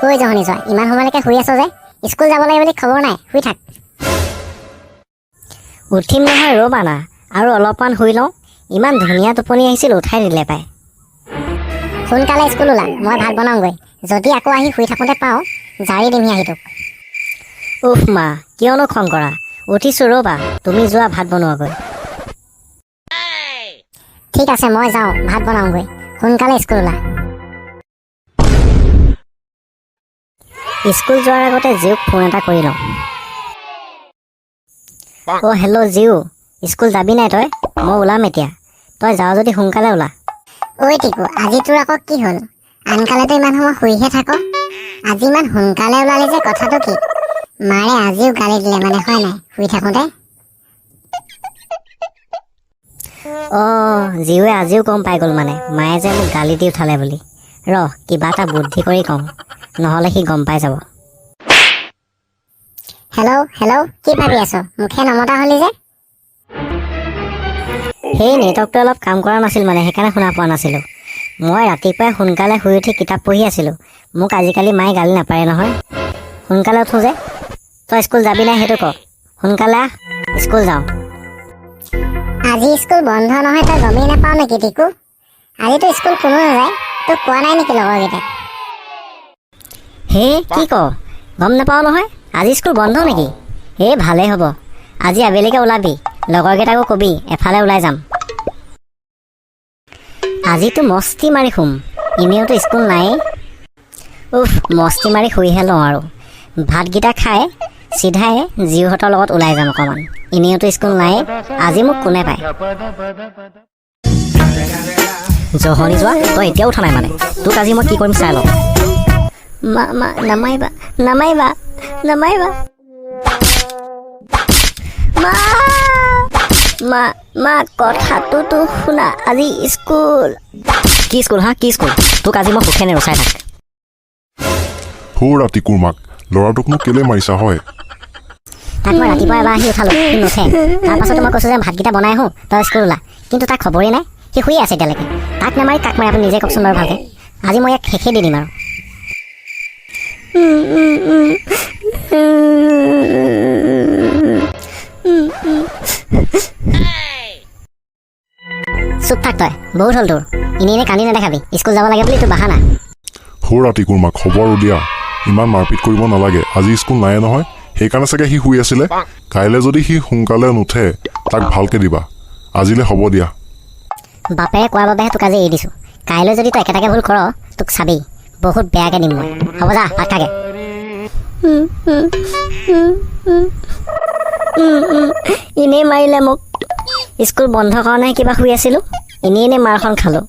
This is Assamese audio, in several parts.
ঐ জহনী যোৱা, ইমান সময়লৈকে শুই আছ যে? স্কুল যাব লাগে বুলি খবৰ নাই, শুই থাক। উঠিম নহয় ৰ'বা না, আৰু অলপমান শুই লওঁ। ইমান ধুনীয়া টোপনি আহিছিল, উঠাই দিলে পাই। সোনকালে স্কুল ওলা, মই ভাত বনাওঁগৈ। যদি আকৌ আহি শুই থাকোঁতে পাওঁ, জাৰি দিমহি আহি তোক। উফ মা, কিয়নো খং কৰা? উঠিছোঁ ৰ'বা, তুমি যোৱা ভাত বনোৱাগৈ। ঠিক আছে, মই যাওঁ, ভাত বনাওঁগৈ। সোনকালে স্কুল ওলা। স্কুল যোৱাৰ আগতে জীউক ফোন এটা কৰি লওঁ। অ' হেল্ল' জীউ, স্কুল যাবি নাই তই? মই ওলাম এতিয়া। তই যাৱ যদি সোনকালে ওলা। ঐ টিকু, আজি তোৰ আকৌ কি হ'ল? আনকালেতো ইমান সময় শুইহে থাক। আজি ইমান সোনকালে ওলালি যে, কথাটো কি? মাৰে আজিও গালি দিলে মানে, হয় নাই, শুই থাকোঁতে? অঁ, জীউৱে আজিও গম পাই গ'ল মানে, মায়ে যে মোক গালি দি উঠালে বুলি। কিবা এটা বুদ্ধি কৰি কওঁ, নহ'লে সি গম পাই যাব। হেল্ল', হেল্ল', কি ভাবি আছ? মুখে নমতা হলি যে? সেই নেটৱৰ্কটো অলপ কাম কৰা নাছিল মানে, সেইকাৰণে শুনা পোৱা নাছিলোঁ। মই ৰাতিপুৱাই সোনকালে শুই উঠি কিতাপ পঢ়ি আছিলোঁ। মোক আজিকালি মায়ে গালি নাপাৰে নহয়। সোনকালে উঠোঁ যে। তই স্কুল যাবি নাই সেইটো ক। সোনকালে আহ, স্কুল যাওঁ। আজি স্কুল বন্ধ নহয়, তই গমেই নাপাৱ নেকি টিকু? আজিতো স্কুল কোনো নাযায়, তোক কোৱা নাই নেকি লগৰকেইটাই? হে কি ক? গম নাপাওঁ নহয়, আজি স্কুল বন্ধ নেকি? ভালেই হ'ব, আজি আবেলিকে ওলাবি, লগৰকেইটাকো কবি, এফালে ওলাই যাম। আজিতো মস্তি মাৰি শুম, এনেওতো স্কুল নায়েই। মস্তি মাৰি শুইহে লওঁ আৰু। ভাতকেইটা খাই চিধাই জীউহঁতৰ লগত ওলাই যাম অকণমান। এনেওতো স্কুল নায়েই, আজি মোক কোনে পায়। জহনি যোৱা, তই এতিয়াও উঠা নাই মানে? তোক আজি মই কি কৰিম চাই লওঁ। নামাৰিবা, নামাৰিবা, নামাৰিবা। মা কথাটোতো শুনা, আজি স্কুল। কি স্কুল হা, কি স্কুল? তোক আজি মই সুখে নেৰোঁ, চাই থাক। ৰাতি কুৰমাক, ল'ৰাটোকনো কেলে মাৰিছা হয়? তাক মই ৰাতিপুৱা এবাৰ আহি উঠালোঁ, সি নুঠে। তাৰপাছতো মই কৈছোঁ যে ভাতকেইটা বনাই আহোঁ, তই স্কুল ওলা। কিন্তু তাৰ খবৰেই নাই, সি শুয়ে আছে এতিয়ালৈকে। তাক নামাৰি কাক মাৰি আপুনি নিজে কওকচোন বাৰু ভালকৈ। আজি মই ইয়াক শেষে দি দিম আৰু। চুপ থাক তই, বহুত হ'ল তোৰ। এনেই কান্দি নেদেখাবি, স্কুল যাব লাগে বুলি তোৰ বাহানা। ৰাতি কুৰমাক, খবৰ দিয়া। ইমান মাৰপিট কৰিব নালাগে, আজি স্কুল নাই নহয়, সেইকাৰণে চাগে সি শুই আছিলে। কাইলৈ যদি সি সোনকালে নুঠে, তাক ভালকে দিবা। আজিলৈ হ'ব দিয়া। বাপেৰে কোৱাৰ বাবেহে তোক আজি এৰি দিছোঁ। কাইলৈ যদি তই একেটাকে ভুল কৰ, তোক চাবি, বহুত বেয়াকে দিম মই। হ'ব যা, ভাত খাগে। এনেই মাৰিলে মোক। স্কুল বন্ধ কাৰণে কিবা শুই আছিলোঁ, এনেই মাৰখন খালোঁ।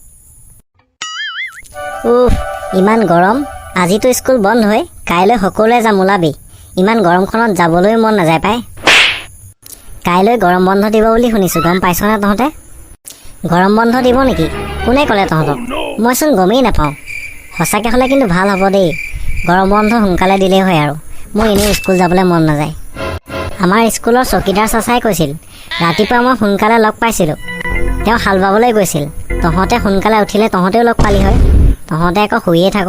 ইমান গৰম। আজিতো স্কুল বন্ধ হৈ, কাইলৈ সকলোৱে যাম, ওলাবি। ইমান গৰমখনত যাবলৈ মন নাযায় পাই। কাইলৈ গৰম বন্ধ দিব বুলি শুনিছোঁ, গম পাইছনে তহঁতে? গৰম বন্ধ দিব নেকি? কোনে ক'লে তহঁতক? মইচোন গমেই নাপাওঁ। সঁচাকৈ হ'লে কিন্তু ভাল হ'ব দেই। গৰম বন্ধ সোনকালে দিলেই হয় আৰু। মোৰ এনেও স্কুল যাবলৈ মন নাযায়। আমাৰ স্কুলৰ চকীদাৰ চাচাই কৈছিল, ৰাতিপুৱা মই সোনকালে লগ পাইছিলোঁ। তেওঁ হাল বাবলৈ গৈছিল। তহঁতে সোনকালে উঠিলে তহঁতেও লগ পালি হয়। তহঁতে আকৌ শুইয়ে থাক।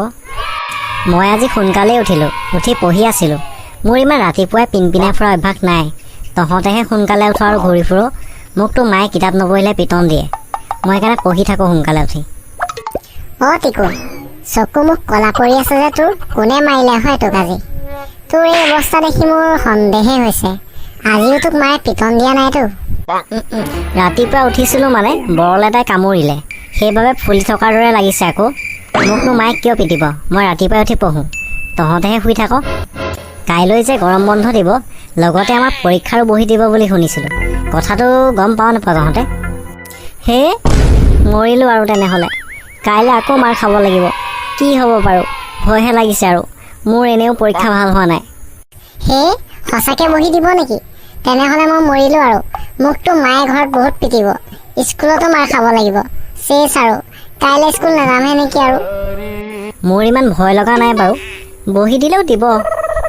মই আজি সোনকালেই উঠিলোঁ, উঠি পঢ়ি আছিলোঁ। মোৰ ইমান ৰাতিপুৱাই পিনপিনাই ফুৰা অভ্যাস নাই। তহঁতেহে সোনকালে উঠ আৰু ঘূৰি ফুৰ। মোকতো মায়ে কিতাপ নপঢ়িলে পিটন দিয়ে। মই সেইকাৰণে পঢ়ি থাকোঁ সোনকালে উঠি। টিকু, চকু মুখ কলা পৰি আছে যে তোৰ? কোনে মাৰিলে হয় তোক আজি? তোৰ এই অৱস্থা দেখি মোৰ সন্দেহে হৈছে, আজিও তোক মায়ে পিটন দিয়া নাইতো? ৰাতিপুৱা উঠিছিলোঁ মানে বৰল এটাই কামুৰিলে, সেইবাবে ফুলি থকাৰ দৰে লাগিছে আকৌ। মোকনো মায়ে কিয় পিটিব? মই ৰাতিপুৱাই উঠি পঢ়োঁ, তহঁতেহে শুই থাক। কাইলৈ যে গৰম বন্ধ দিব, লগতে আমাৰ পৰীক্ষাৰো বহি দিব বুলি শুনিছিলোঁ। কথাটো গম পাৱ নাপাৱ তহঁতে? মৰিলোঁ আৰু তেনেহ'লে। কাইলৈ আকৌ মাৰ খাব লাগিব। কি হ'ব বাৰু, ভয়হে লাগিছে আৰু। মোৰ এনেও পৰীক্ষা ভাল হোৱা নাই। সঁচাকৈ বহি দিব নেকি? তেনেহ'লে মই মৰিলোঁ আৰু। মোকতো মায়ে ঘৰত বহুত পিটিব, স্কুলতো মাৰ খাব লাগিব। চেছ আৰু, কাইলৈ স্কুল নাযামহে নেকি আৰু। মোৰ ইমান ভয় লগা নাই বাৰু, বহি দিলেও দিব,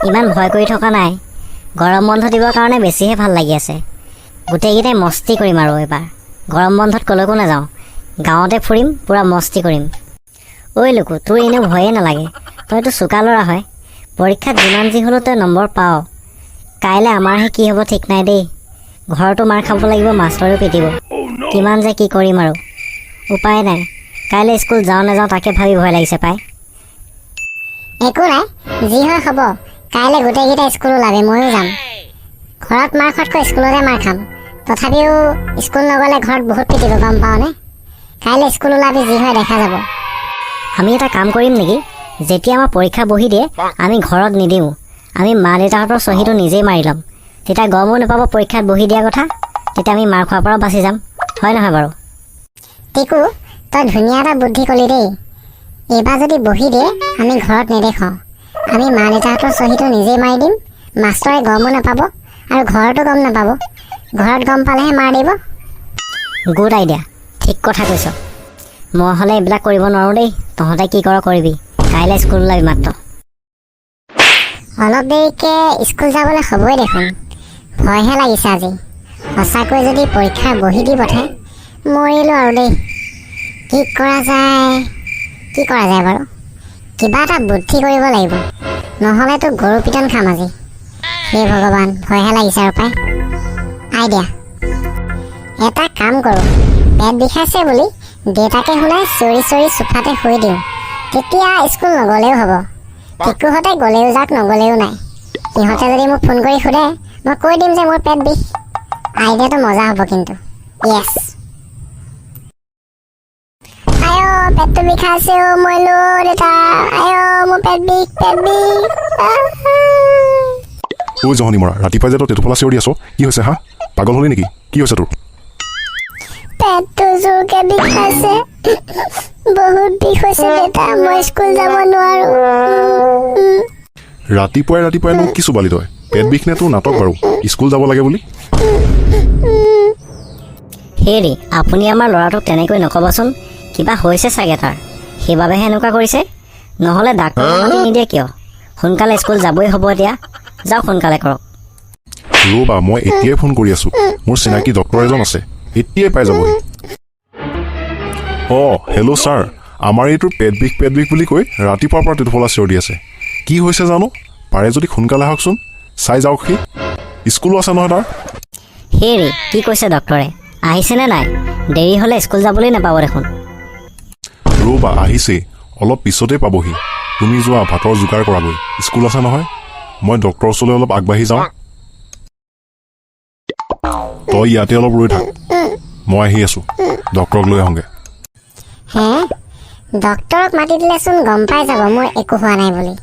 ইমান ভয় কৰি থকা নাই। গৰম বন্ধ দিবৰ কাৰণে বেছিহে ভাল লাগি আছে। গোটেইকেইটাই মস্তি কৰিম আৰু এইবাৰ। গৰম বন্ধত ক'লৈকো নাযাওঁ, গাঁৱতে ফুৰিম, পূৰা মস্তি কৰিম। ঐ লোকো, তোৰ এনেও ভয়ে নালাগে, তইতো চোকা ল'ৰা হয়, পৰীক্ষাত যিমান যি হ'লেও তই নম্বৰ পাৱ। কাইলৈ আমাৰহে কি হ'ব ঠিক নাই দেই। ঘৰতো মাৰ খাব লাগিব, মাষ্টৰেও পিটিব। কিমান যে কি কৰিম আৰু, উপায় নাই। কাইলৈ স্কুল যাওঁ নাযাওঁ তাকে ভাবি ভয় লাগিছে পাই। একো নাই, যি হয় হ'ব। কাইলৈ গোটেইকেইটা স্কুল ওলাবি, ময়ো যাম। ঘৰত মাৰ খোৱাতকৈ স্কুলতে মাৰ খাম। তথাপিও স্কুল নগ'লে ঘৰত বহুত পিটিব, গম পাওঁনে? কাইলৈ স্কুল ওলাবি, যি হয় দেখা যাব। আমি এটা কাম কৰিম নেকি? যেতিয়া আমাৰ পৰীক্ষা বহি দিয়ে, আমি ঘৰত নিদিওঁ। আমি মা দেউতাহঁতৰ চহীটো নিজেই মাৰি ল'ম। তেতিয়া গমো নাপাব পৰীক্ষাত বহি দিয়া কথা। তেতিয়া আমি মাৰ খোৱাৰ পৰাও বাচি যাম, হয় নহয় বাৰু? টিকু, তই ধুনীয়া এটা বুদ্ধি ক'লি দেই। এইবাৰ যদি বহি দিয়ে, আমি ঘৰত নেদেখাওঁ। আমি মা দেউতাহঁতৰ চহীটো নিজেই মাৰি দিম। মাষ্টৰে গমো নাপাব আৰু ঘৰতো গম নাপাব। ঘৰত গম পালেহে মাৰ দিব। গুড আইডিয়া, ঠিক কথা কৈছ। মই হ'লে এইবিলাক কৰিব নোৱাৰোঁ দেই। তহঁতে কি কৰ কৰিবি। কাইলৈ স্কুল ওলাবি মাত্ৰ। অলপ দেৰিকৈ স্কুল যাবলৈ হ'বই দেখোন। ভয়হে লাগিছে আজি। সঁচাকৈ যদি পৰীক্ষাৰ বহি দি পঠায়, মৰিলোঁ আৰু দেই। কি কৰা যায় বাৰু? কিবা এটা বুদ্ধি কৰিব লাগিব, নহ'লেতো গৰু পিটন খাম আজি। হে ভগৱান, ভয়হে লাগিছে আৰু পাই। আইডিয়া, এটা কাম কৰোঁ। পেট বিষাইছে বুলি দেউতাকে শুনাই চিঞৰি চিঞৰি চোফাতে শুই দিওঁ। তেতিয়া স্কুল নগ'লেও হ'ব। টিকুহঁতে গ'লেও যাওক, নগ'লেও নাই। সিহঁতে যদি মোক ফোন কৰি সোধে, মই কৈ দিম যে মোৰ পেট বিষ। আইডিয়াটো মজা হ'ব কিন্তু। য়েছ। আইঅ, পেটটো বিষাইছে অ', মৰিলো দেউতা। আইঅ, মোৰ পেট বিষ। ঐ জহনী মৰা, ৰাতিপুৱাই যে তই টেটুফলা চিঞৰি আছ, কি হৈছে হা? পাগল হ'লি নেকি? কি হৈছে তোৰ? পেটটো জোৰকে বিষাইছে। বহুত বিষ হৈছে দেউতা, মই স্কুল যাব নোৱাৰো। ৰাতিপুৱাইনো কি চোবালি তই? পেট বিষ নে তোৰ নাটক বাৰু? স্কুল যাব লাগে বুলি? হেৰি, আপুনি আমাৰ ল'ৰাটোক তেনেকৈ নক'বচোন। কিবা হৈছে চাগে তাৰ, সেইবাবেহে এনেকুৱা কৰিছে। নহ'লে ডাক্তৰক মাতি নিদিয়ে কিয়? সোনকালে স্কুল যাবই হ'ব এতিয়া। যাওক সোনকালে কৰক। ৰ'বা, মই এতিয়াই ফোন কৰি আছোঁ। মোৰ চিনাকি ডক্তৰ এজন আছে, এতিয়াই পাই যাবহি। অঁ, হেল্ল' ছাৰ। আমাৰ এইটোৰ পেট বিষ বুলি কৈ ৰাতিপুৱাৰ পৰা টেটুফলা চিঞৰি আছে। কি হৈছে জানো? পাৰে যদি সোনকালে আহকচোন, চাই যাওকহি। স্কুলো আছে নহয় তাৰ। হেৰি, কি কৈছে ডক্তৰে? আহিছেনে নাই? দেৰি হ'লে স্কুল যাবলৈ নাপাব দেখোন। ৰ'বা, আহিছেই, অলপ পিছতেই পাবহি। তুমি যোৱা, ভাতৰ যোগাৰ কৰাগৈ। স্কুল আছে নহয়। মই ডক্তৰৰ ওচৰলৈ অলপ আগবাঢ়ি যাওঁ। তই ইয়াতে অলপ ৰৈ থাক, মই আহি আছোঁ। ডক্তৰক লৈ আহোঁগৈ। হে, ডক্তৰক মাতি দিলেচোন গম পাই যাব মোৰ একো হোৱা নাই বুলি।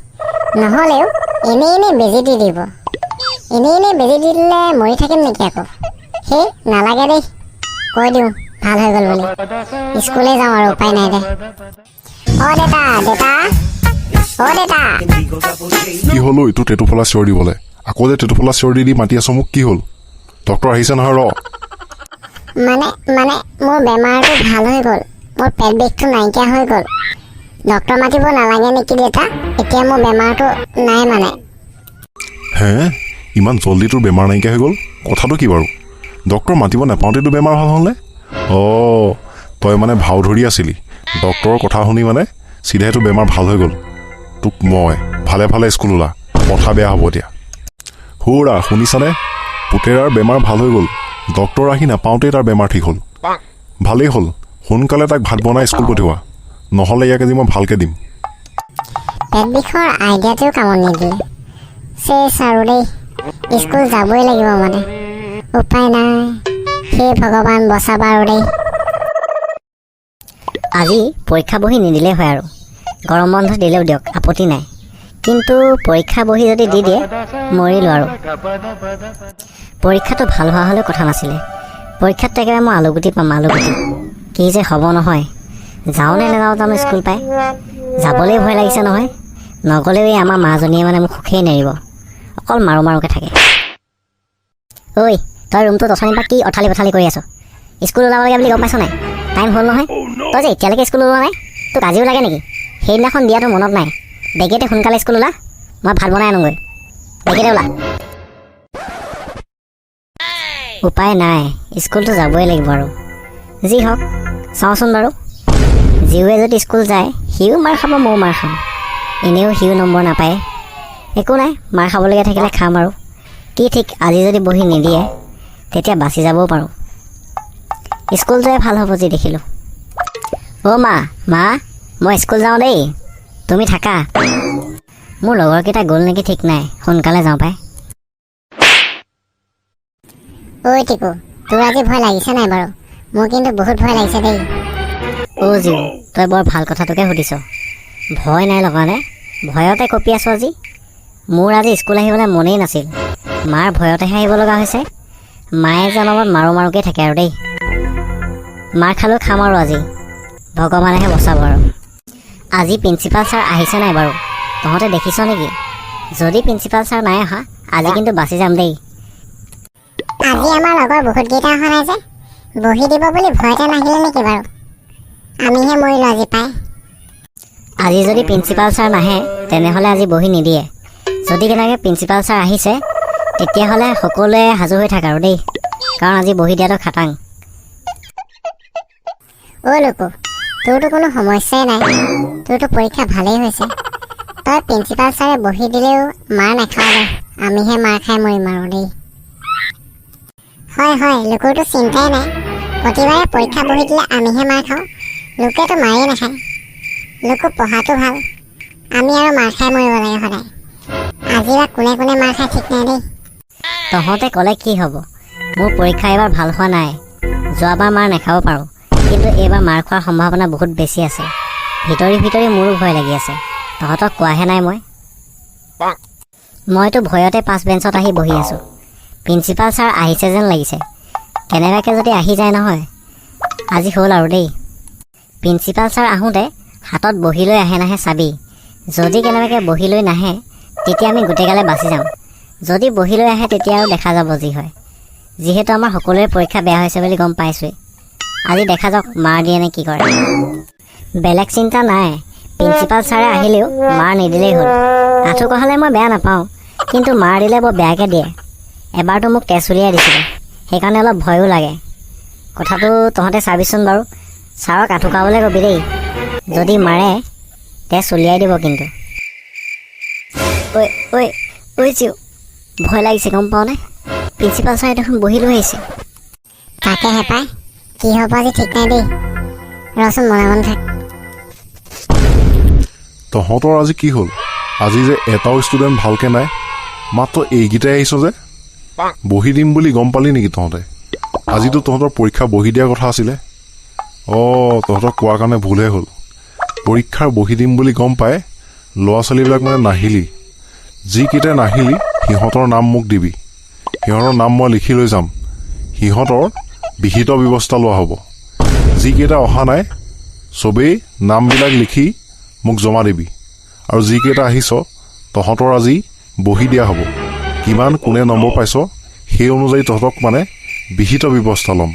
নহ'লেও এনেই বেজি দি দিব। এনেই বেজি দি দিলে মৰি থাকিম নেকি আকৌ? সেই নালাগে দেই, কৈ দিওঁ ভাল হৈ গ'ল বুলি। স্কুলে যাওঁ আৰু, উপায় নাই দে। অ' দেউতা। কি হ'ল ঐ তোৰ টেটুফলা চিঞৰ দিবলৈ? আকৌ যে টেটুফলা চিঞৰ দি মাতি আছ মোক, কি হ'ল? ডক্তৰ আহিছে নহয়, ৰ। মানে মোৰ বেমাৰটো ভাল হৈ গ'ল। মোৰ পেট বিষটো নাইকিয়া হৈ গ'ল। ডক্তৰ মাতিব নালাগে নেকি দেউতা? এতিয়া মোৰ বেমাৰটো নাই মানে। হে, ইমান জল্দি তোৰ বেমাৰ নাইকিয়া হৈ গ'ল? কথাটো কি বাৰু? ডক্তৰ মাতিব নাপাওঁতে তোৰ বেমাৰ ভাল হ'লনে? অঁ, তই মানে ভাও ধৰি আছিলি। ডক্তৰৰ কথা শুনি মানে চিধাই তোৰ বেমাৰ ভাল হৈ গ'ল। তোক মই ভালে স্কুল ওলা, কথা বেয়া হ'ব এতিয়া। সৌৰা, শুনিছানে? পুতেৰাৰ বেমাৰ ভাল হৈ গ'ল। ডক্তৰ আহি নাপাওঁতেই তাৰ বেমাৰ ঠিক হ'ল। ভালেই হ'ল, সোনকালে তাক ভাত বনাই স্কুল পঠিওৱা, নহ'লে ইয়াক আজি মই ভালকৈ দিম। পেট বিষৰ আইডিয়াটোও কামত নিদিলে। চেচ আৰু দেই, স্কুল যাবই লাগিব মানে। উপায় নাই। হে ভগৱান, বচাবা আৰু দেই। আজি পৰীক্ষা বহি নিদিলেই হয় আৰু। গৰম বন্ধ দিলেও দিয়ক, আপত্তি নাই। কিন্তু পৰীক্ষা বহি যদি দি দিয়ে, মৰিলোঁ আৰু। পৰীক্ষাটো ভাল হোৱা হ'লেও কথা নাছিলে। পৰীক্ষাত একেবাৰে মই আলুগুটি পাম, আলুগুটি। কি যে হ'ব নহয়। যাওঁ নে নাযাওঁ জানো স্কুল পাই? যাবলৈ ভয় লাগিছে নহয়। নগ'লেও এই আমাৰ মাজনীয়ে মানে মোক সুখেই নেৰিব, অকল মাৰোকে থাকে। ঐ, তই ৰুমটোত অথনিৰ পৰা কি অঠালি পঠালি কৰি আছ? স্কুল ওলাব লাগে বুলি গম পাইছ নাই? টাইম হ'ল নহয়। তই যে এতিয়ালৈকে স্কুল ওলোৱা নাই, তোক আজিও লাগে নেকি? সেইদিনাখন দিয়াটো মনত নাই? বেগেতে সোনকালে স্কুল ওলা, মই ভাত বনাই আনোগৈ। বেগেতে ওলা। উপায় নাই, স্কুলটো যাবই লাগিব আৰু। যি হওক, চাওঁচোন বাৰু। জীৱে যদি স্কুল যায়, সিও মাৰ খাব, ময়ো মাৰ খাম। এনেও সিও নম্বৰ নাপায়। একো নাই, মাৰ খাবলগীয়া থাকিলে খাম আৰু। কি ঠিক আজি যদি বহি নিদিয়ে তেতিয়া বাচি যাবও পাৰোঁ। স্কুল যোৱাই ভাল হ'ব যি দেখিলোঁ। অ' মা, মই স্কুল যাওঁ দেই, তুমি থাকা। মোৰ লগৰকেইটা গ'ল নেকি ঠিক নাই, সোনকালে যাওঁ পাই। ঐ টিকু, তোৰ আজি ভয় লাগিছে নাই বাৰু? মোৰ কিন্তু বহুত ভয় লাগিছে দেই। অ' জিউ, তই বৰ ভাল কথাটোকে সুধিছ। ভয় নাই লগা নে? ভয়তে কঁপি আছোঁ আজি। মোৰ আজি স্কুল আহিবলৈ মনেই নাছিল, মাৰ ভয়তেহে আহিব লগা হৈছে। মায়ে যে অলপমান মাৰোকৈ থাকে আৰু দেই। মাৰ খালেও খাম আৰু আজি, ভগৱানেহে বচাব আৰু। আজি প্ৰিন্সিপাল ছাৰ আহিছে নাই বাৰু? তহঁতে দেখিছ নেকি? যদি প্ৰিন্সিপাল ছাৰ নাই অহা আজি কিন্তু বাচি যাম দেই। আজি আমাৰ লগৰ বহুতকেইটা অহা নাই যে, বহি দিব বুলি ভয়তে নাহিলে নেকি বাৰু? আমিহে মৰিলোঁ আজি পাই। আজি যদি প্ৰিন্সিপাল ছাৰ নাহে তেনেহ'লে আজি বহি নিদিয়ে। যদি কেনেকৈ প্ৰিন্সিপাল ছাৰ আহিছে তেতিয়াহ'লে সকলোৱে সাজু হৈ থাক আৰু দেই, কাৰণ আজি বহি দিয়াটো খাটাং। অ' লোকু, তোৰতো কোনো সমস্যাই নাই, তোৰতো পৰীক্ষা ভালেই হৈছে। তই প্ৰিন্সিপাল ছাৰে বহি দিলেও মাৰ নাখাওঁ দে, আমিহে মাৰ খাই মৰিম আৰু দেই। হয়, লোকুৰতো চিন্তাই নাই। প্ৰতিবাৰে পৰীক্ষা বহি দিলে আমিহে মাৰ খাওঁ, লোকেতো মাৰেই নাখায়। লোকু পঢ়াটো ভাল, আমি আৰু মাৰ খাই মৰিব লাগে সদায়। আজি বা কোনে কোনে মাৰ খাই ঠিক নাই দেই। তহঁতে ক'লে কি হ'ব? মোৰ পৰীক্ষা এইবাৰ ভাল হোৱা নাই। যোৱাবাৰ মাৰ নাখাব পাৰোঁ, কিন্তু এইবাৰ মাৰ খোৱাৰ সম্ভাৱনা বহুত বেছি আছে। ভিতৰি মোৰো ভয় লাগি আছে। তহঁতক কোৱাহে নাই মইতো ভয়তে পাছ বেঞ্চত আহি বহি আছোঁ। প্ৰিন্সিপাল ছাৰ আহিছে যেন লাগিছে। কেনেবাকৈ যদি আহি যায় নহয়, আজি হ'ল আৰু দেই। প্ৰিন্সিপাল ছাৰ আহোঁতে হাতত বহি লৈ আহে নাহে চাবি। যদি কেনেবাকৈ বহি লৈ নাহে তেতিয়া আমি গোটেইগালে বাচি যাম। যদি বহি লৈ আহে তেতিয়া আৰু দেখা যাব যি হয়। যিহেতু আমাৰ সকলোৰে পৰীক্ষা বেয়া হৈছে বুলি গম পাইছোৱেই। আজি দেখা যাওক মাৰ দিয়ে নে কি কৰে। বেলেগ চিন্তা নাই, প্ৰিন্সিপাল ছাৰে আহিলেও মাৰ নিদিলেই হ'ল। আঁঠু কঢ়ালে মই বেয়া নাপাওঁ, কিন্তু মাৰ দিলে বৰ বেয়াকৈ দিয়ে। এবাৰতো মোক তেজ উলিয়াই দিছিলে, সেইকাৰণে অলপ ভয়ো লাগে। কথাটো তহঁতে চাবিচোন বাৰু, ছাৰক আঁঠু কঢ়াবলৈ কবি দেই। যদি মাৰে তেজ উলিয়াই দিব কিন্তু। ঐ জিউ, ভয় লাগিছে গম পাওঁনে? প্ৰিন্সিপাল ছাৰে দেখোন বহি লৈ আহিছে। তাকেহে পাই, কি হ'ব আজি ঠিক নাই দেই। ৰচোন মনে থাক। তহঁতৰ আজি কি হ'ল? আজি যে এটাও ষ্টুডেণ্ট ভালকৈ নাই, মাত্ৰ এইকেইটাই আহিছ যে। বহি দিম বুলি গম পালি নেকি তহঁতে? আজিতো তহঁতৰ পৰীক্ষা বহি দিয়াৰ কথা আছিলে। তহঁতক কোৱাৰ কাৰণে ভুলহে হ'ল। পৰীক্ষাৰ বহি দিম বুলি গম পাই ল'ৰা ছোৱালীবিলাক মানে নাহিলি। যিকেইটা নাহিলি সিহঁতৰ নাম মোক দিবি, সিহঁতৰ নাম মই লিখি লৈ যাম। সিহঁতৰ বিহিত ব্যৱস্থা লোৱা হ'ব। যিকেইটা অহা নাই চবেই নামবিলাক লিখি মোক জমা দিবি। আৰু যিকেইটা আহিছ তহঁতৰ আজি বহি দিয়া হ'ব। কিমান কোনে নম্বৰ পাইছ সেই অনুযায়ী তহঁতক মানে বিহিত ব্যৱস্থা ল'ম।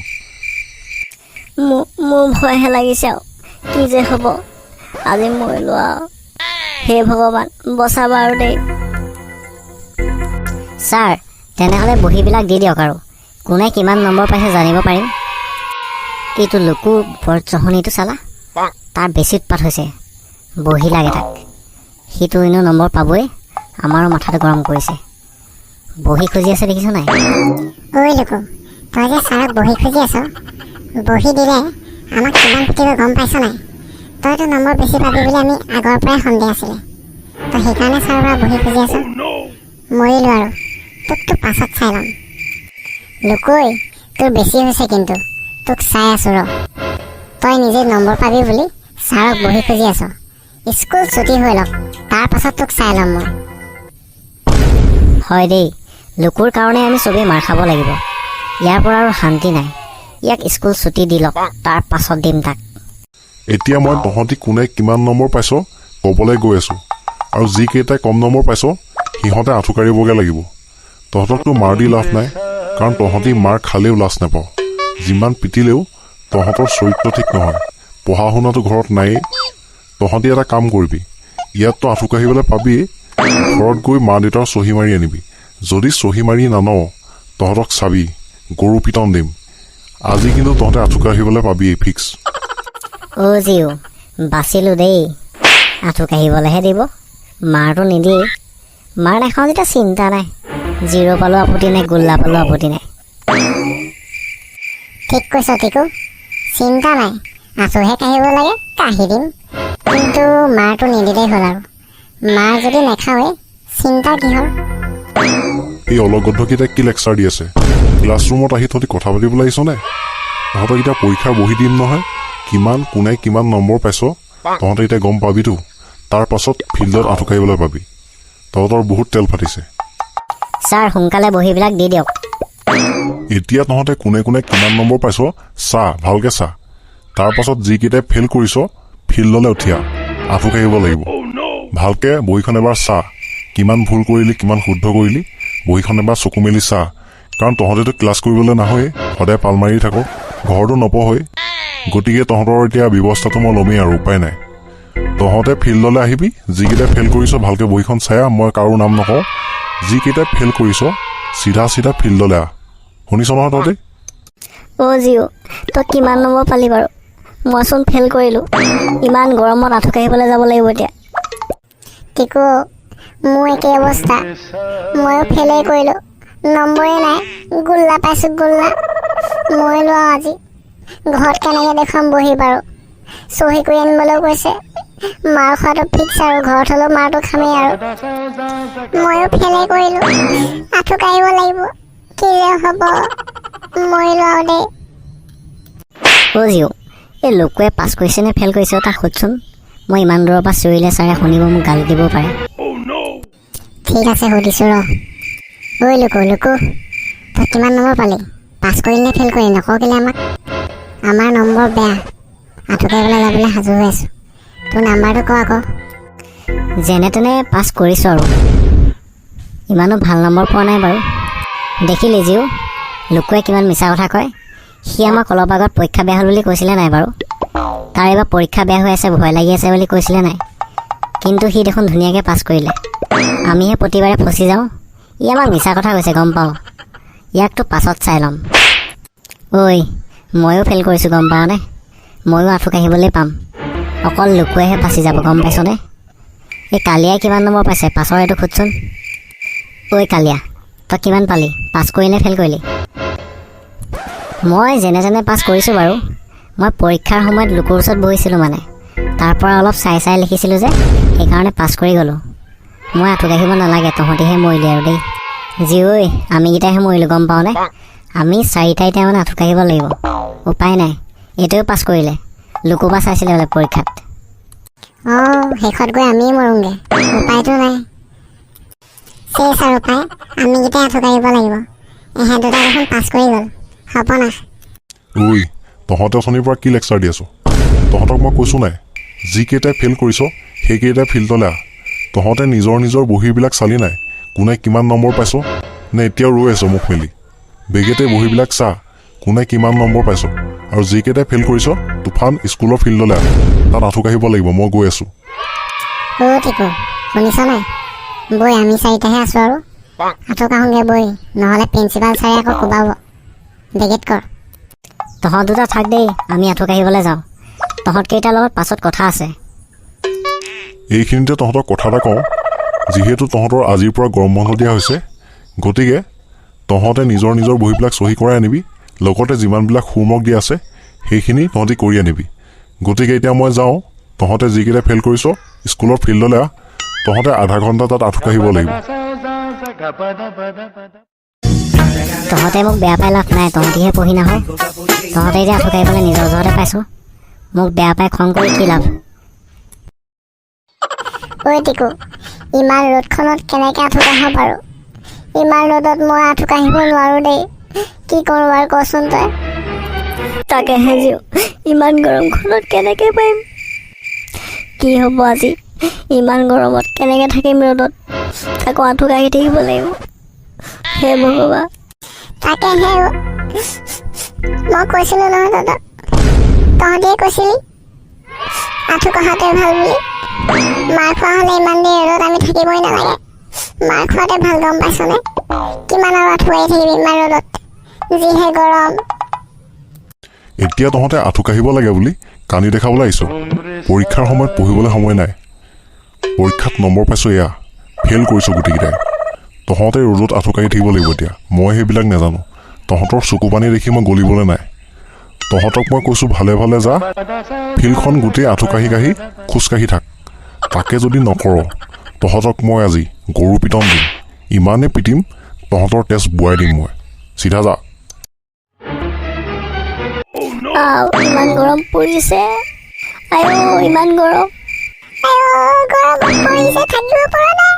মোৰ ভয়হে লাগিছে আৰু কি যে হ'ব। আজি মৰিলোঁ আৰু। হে ভগৱান বচাবা আৰু দেই। ছাৰ, তেনেহ'লে বহীবিলাক দি দিয়ক আৰু কোনে কিমান নম্বৰ পাইছে জানিব পাৰিম। এইটো লোকো বৰ জহনীটো চালা, তাৰ বেছি উৎপাত হৈছে। বহি লাগে তাক, সিটো এনেও নম্বৰ পাবই। আমাৰো মাথাটো গৰম কৰিছে। বহি খুজি আছে দেখিছ নাই? ঐ লোকু, তই যে ছাৰক বহি খুজি আছ, বহি দিলে আমাক কিমান ফুটিব গম পাইছ নাই? তইতো নম্বৰ বেছি পাবি বুলি আমি আগৰ পৰাই সন্দেহ আছিলে। তই সেইকাৰণে ছাৰৰ পৰা বহি খুজি আছ। মৰিলোঁ আৰু, তোকতো পাছত চাই ল'ম। লোকৈ, তোৰ বেছি হৈছে কিন্তু, তোক চাই আছোঁ ৰ। তই নিজে নম্বৰ পাবি বুলি ছাৰক বহি খুজি আছ। স্কুল ছুটি হৈ লওক, তাৰ পাছত তোক চাই ল'ম মই। হয় দেই, লোকৰ কাৰণে আমি চবেই মাৰ খাব লাগিব। ইয়াৰ পৰা আৰু শান্তি নাই। ইয়াক স্কুল ছুটি দি লওক, তাৰ পাছত দিম তাক। এতিয়া মই তহঁতি কোনে কিমান নম্বৰ পাইছ ক'বলৈ গৈ আছোঁ। আৰু যিকেইটাই কম নম্বৰ পাইছ সিহঁতে আঁঠু কাঢ়িবগৈ লাগিব। তহঁতকতো মাৰ দি লাভ নাই, কাৰণ তহঁতি মাৰ খালেও লাজ নাপাওঁ। যিমান পিটিলেও তহঁতৰ চৰিত্ৰ ঠিক নহয়। পঢ়া শুনাটো ঘৰত নায়েই। তহঁতি এটা কাম কৰিবি, ইয়াততো আঁঠু কাঢ়িবলৈ পাবিয়েই, ঘৰত গৈ মা দেউতাৰ চহী মাৰি আনিবি। যদি চহী মাৰি নান তহঁতক চাবি গৰু পিটন দিম। আজি কিন্তু তহঁতে আঁঠু কাঢ়িবলৈ পাবিয়েই ফিক্স। জিউ, বাচিলোঁ দেই। আঁঠু কাঢ়িবলৈহে দিব, মাৰটো নিদিয়েই। মাৰ নাখাওঁ যেতিয়া চিন্তা নাই, জিৰ' পালেও আপত্তি নাই, গোল্লা পালেও আপত্তি নাই। ঠিক কৈছ টিকু, চিন্তা নাই, আঁচুহে কাঢ়িব লাগে কাঢ়ি দিম, কিন্তু মাৰটো নিদিলেই হ'ল আৰু। মাৰ যদি নাখাওঁৱে চিন্তা কিহৰ। এই অলগদ্ধকেইটাই কি লেকচাৰ দি আছে? ক্লাছৰুমত আহি তহঁতি কথা পাতিবলৈ আহিছনে? তহঁতক এতিয়া পৰীক্ষাৰ বহি দিম নহয়, কিমান কোনে কিমান নম্বৰ পাইছ তহঁতে এতিয়া গম পাবিতো। তাৰ পাছত ফিল্ডত আঁঠু কাঢ়িবলৈ পাবি। তহঁতৰ বহুত তেল ফাটিছে। ছাৰ সোনকালে বহীবিলাক দি দিয়ক। এতিয়া তহঁতে কোনে কোনে কিমান নম্বৰ পাইছ চা, ভালকে চা। তাৰ পাছত যিকেইটাই ফেইল কৰিছ ফিল্ডলৈ উঠিয়া, আঁঠু কাঢ়িব লাগিব। ভালকে বহীখন এবাৰ চা, কিমান ভুল কৰিলি কিমান শুদ্ধ কৰিলি বহীখন এবাৰ চকু মেলি চা। কাৰণ তহঁতেতো ক্লাছ কৰিবলৈ নাহয়েই, সদায় পাল মাৰি থাক, ঘৰতো নপঢ়ই। গতিকে তহঁতৰ এতিয়া ব্যৱস্থাটো মই ল'মেই আৰু, উপায় নাই। তহঁতে ফিল্ডলৈ আহিবি, যিকেইটাই ফেইল কৰিছ ভালকে বহীখন চাই, মই কাৰো নাম নকওঁ। যিকেইটাই ফেইল কৰিছ চিধা চিধা ফিল্ডলৈ আহ। শুনিছ নহয় তহঁতে? অ' জিঅ', তই কিমান নম্বৰ পালি বাৰু? মইচোন ফেইল কৰিলোঁ। ইমান গৰমত আঁঠু কাঢ়িবলৈ যাব লাগিব এতিয়া। টিকু, মোৰ একেই অৱস্থা, ময়ো ফেইলেই কৰিলোঁ, নম্বৰেই নাই, গোল্লা পাইছোঁ গোল্লা। মই লোৱা আজি ঘৰত কেনেকৈ দেখুৱাম বহি বাৰু? চহী কৰি আনিবলৈও কৈছে, মাৰ খোৱাটো ফিক্স আৰু, ঘৰত হ'লেও মাৰটো খামেই আৰু। ময়ো ফেইলেই কৰিলোঁ, আঁঠু কাঢ়িব লাগিব, কি যে হ'ব। মই লোৱা দেই। অ' জিঅ', এই লোকুৱে পাছ কৰিছে নে ফেইল কৰিছে তাক সোধচোন। মই ইমান দূৰৰ পৰা চিঞৰিলে ছাৰে শুনিব, মোক গালি দিবও পাৰে। ঠিক আছে সুধিছোঁ ৰ। ঐ লুকু, তই কিমান নম্বৰ পালি? পাছ কৰিলি নে ফেইল কৰিলি নকওঁ কেলৈ আমাক? আমাৰ নম্বৰ বেয়া, আঁঠু কাঢ়িবলৈ যাবলৈ সাজু হৈ আছোঁ। তোৰ নাম্বাৰটো ক আকৌ। যেনে তেনে পাছ কৰিছোঁ আৰু, ইমানো ভাল নম্বৰ পোৱা নাই বাৰু। দেখিলি জিও, লোকুৱে কিমান মিছা কথা কয়। সি আমাক অলপ আগত পৰীক্ষা বেয়া হ'ল বুলি কৈছিলে নাই বাৰু? তাৰ এইবাৰ পৰীক্ষা বেয়া হৈ আছে, ভয় লাগি আছে বুলি কৈছিলে নাই? কিন্তু সি দেখোন ধুনীয়াকৈ পাছ কৰিলে। আমিহে প্ৰতিবাৰে ফচি যাওঁ। ই আমাক মিছা কথা কৈছে, গম পাওঁ। ইয়াকতো পাছত চাই ল'ম। ঐ, ময়ো ফেইল কৰিছোঁ গম পাওঁনে? ময়ো আঁঠু কাঢ়িবলৈ পাম, অকল লোকুৱেহে ফাঁচি যাব, গম পাইছনে? এই কালিয়াই কিমান নম্বৰ পাইছে পাছৰ এইটো সোধচোন। ঐ কালিয়া, তই কিমান পালি? পাছ কৰিলি নে ফেইল কৰিলি? মই যেনে তেনে পাছ কৰিছোঁ বাৰু। মই পৰীক্ষাৰ সময়ত লোকৰ ওচৰত বহিছিলোঁ মানে, তাৰ পৰা অলপ চাই চাই লিখিছিলোঁ যে, সেইকাৰণে পাছ কৰি গ'লোঁ। মই আঁঠু কাঢ়িব নালাগে, তহঁতিহে মৰিলি আৰু দেই। জীঐ, আমিকেইটাইহে মৰিলোঁ গম পাওঁনে? আমি চাৰিটাই মানে আঁঠু কাঢ়িব লাগিব, উপায় নাই। এইটোৱেও পাছ কৰিলে, লোকৰ পৰা চাইছিলে বোলে পৰীক্ষাত। অঁ, শেষত গৈ আমিয়ে মৰোঁগৈ, উপায়তো নাই। চেছ আৰু উপায়, আমিকেইটাই আঁঠু কাঢ়িব লাগিব। এহেঁত দুটা দেখোন পাছ কৰি গ'ল, হ'ব না? ঐ, তহঁতে অথনিৰ পৰা কি লেকচাৰ দি আছ? তহঁতক মই কৈছোঁ নাই, যিকেইটাই ফেইল কৰিছ সেইকেইটাই ফিল্ডলৈ আহ। তহঁতে নিজৰ নিজৰ বহীবিলাক চালি নাই, কোনে কিমান নম্বৰ পাইছ নে এতিয়াও ৰৈ আছ মুখ মেলি? বেগেতে বহীবিলাক চা, কোনে কিমান নম্বৰ পাইছ। আৰু যিকেইটাই ফেইল কৰিছ তুফান স্কুলৰ ফিল্ডলৈ আহ, তাত আঁঠু কাঢ়িব লাগিব। মই গৈ আছোঁ। অ' টিকু, শুনিছ নাই? বৈ আমি চাৰিটাহে আছোঁ আৰু, আঁঠু কাঢ়োঁগৈ বৈ, নহ'লে প্ৰিন্সিপাল ছাৰে আকৌ কোবাব। বেগেট কৰ। তহঁত দুটা থাক দেই, আমি আঁঠু কাঢ়িবলৈ যাওঁ। তহঁতকেইটাৰ লগত পাছত কথা আছে। এইখিনিতে তহঁতক কথা এটা কওঁ, যিহেতু তহঁতৰ আজিৰ পৰা গৰম বন্ধ দিয়া হৈছে, গতিকে তহঁতে নিজৰ নিজৰ বহীবিলাক চহী কৰাই আনিবি, লগতে যিমানবিলাক হোমৱৰ্ক দিয়া আছে সেইখিনি তহঁতি কৰি আনিবি। গতিকে এতিয়া মই যাওঁ, তহঁতে যিকেইটা ফেইল কৰিছ স্কুলৰ ফিল্ডলৈ আহ। তহঁতে আধা ঘণ্টা তাত আঁঠু কাঢ়িব লাগিব। তহঁতে মোক বেয়া পাই লাভ নাই, তহঁতিহে পঢ়ি নাহ। তহঁতে এতিয়া আঁঠু কাঢ়িবলৈ নিজৰ ওচৰতে পাইছোঁ, মোক বেয়া পাই খং কৰি কি লাভ? ঐ টিকু, ইমান ৰ'দখনত কেনেকৈ আঁঠু কাঢ়িব পাৰোঁ? ইমান ৰ'দত মই আঁঠু কাঢ়িব নোৱাৰোঁ দেই। কি কৰোঁ বাৰু কচোন তই? তাকেহে জিও, ইমান গৰমখনত কেনেকৈ পাৰিম? কি হ'ব আজি? ইমান গৰমত কেনেকৈ থাকিম ৰ'দত? আকৌ আঁঠু কাঢ়ি থাকিব লাগিব। হে ভগৱান। তাকেহে মই কৈছিলোঁ নহয় তহঁতক, তহঁতিয়ে কৈছিলি আঁঠু কঢ়াটোৱে ভাল বুলি। মাৰ খোৱা হ'লে ইমান দেৰি ৰ'দত আমি থাকিবই নালাগে। মাৰ খোৱাতে ভাল, গম পাইছনে? কিমান আৰু আঁঠু কাঢ়ি থাকিবি ইমান ৰ'দত, যিহে গৰম। এতিয়া তহঁতে আঁঠু কাঢ়িব লাগে বুলি কান্দি দেখাবলৈ আহিছ? পৰীক্ষাৰ সময়ত পঢ়িবলৈ সময় নাই। পৰীক্ষাত নম্বৰ পাইছোঁ এয়া ফেইল কৰিছোঁ গোটেইকেইটাই তহঁতে ৰ'দত আঁঠু কাঢ়ি থাকিব লাগিব এতিয়া মই সেইবিলাক নাজানো তহঁতৰ চকু পানী দেখি মই গলিবলৈ নাই তহঁতক মই কৈছোঁ ভালে ভালে যা ফিল্ডখন গোটেই আঁঠু কাঢ়ি কাঢ়ি খোজকাঢ়ি থাক তাকে যদি নকৰ তহঁতক মই আজি গৰু পিটন দিম ইমানেই পিটিম তহঁতৰ তেজ বোৱাই দিম মই চিধা যা ইমান গৰম পৰিছে আইঅ ইমান গৰম গৰমত পৰিছে থাকিব পৰা নাই